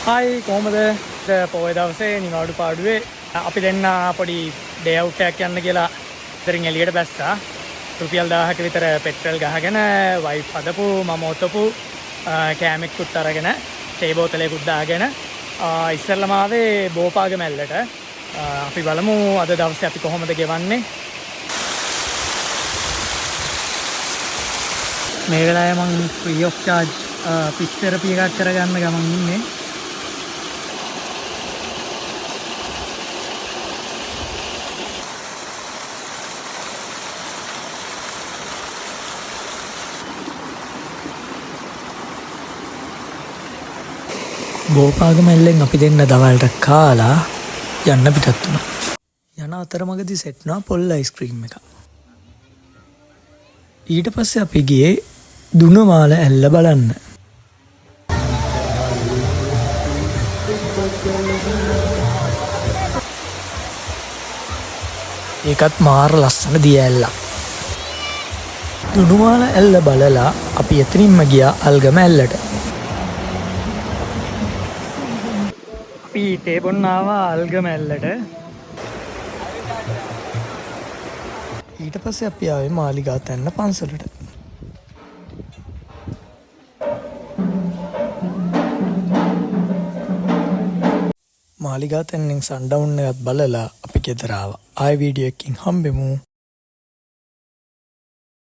Hi කොහමද පොය දවසේ නිවාඩු පාඩුවේ අපි දෙන්න පොඩි ඩේ අවුට් එකක් යන්න කියලා ඉතින් එළියට බැස්සා. රුපියල් 1000ක විතර පෙට්‍රල් ගහගෙන වයිෆ් හදපු මම ඔතපු කෑමෙක්කුත් අරගෙන තේ බෝතලයකුත් දාගෙන ඉස්සෙල්ලාම ආවේ බෝපාගම ඇල්ලට. අපි බලමු අද දවසේ අපි කොහොමද ගෙවන්නේ. මේ වෙලාවේ මම ෆ්‍රී ඔෆ් චාර්ජ් පිස් තෙරපි එකක් කරගන්න ගමන් ඉන්නේ. බෝපාගම ඇල්ලෙන් අපි දෙන්න දවල්ට කාලා යන්න පිටත් වුණා. යන අතරමඟදී සෙට් වුණා පොල් අයිස්ක්‍රීම් එක. ඊට පස්සේ අපි ගියේ දුනමාල ඇල්ල බලන්න. ඒකත් මාර ලස්සන දිය ඇල්ලක්. දුනමාල ඇල්ල බලලා අපි එතනින්ම ගියා අල්ගම ඇල්ලට. අපි තේ බොන්න ආවා අල්ගම ඇල්ලට. ඊට පස්සේ අපි ආවේ මාලිගාතැන්න පන්සලට. මාලිගාතැන්නෙන් සන්ඩවුන් එකත් බලලා අපි ගෙදර ආවා. ආයෙ වීඩියෝ එකකින් හම්බෙමු.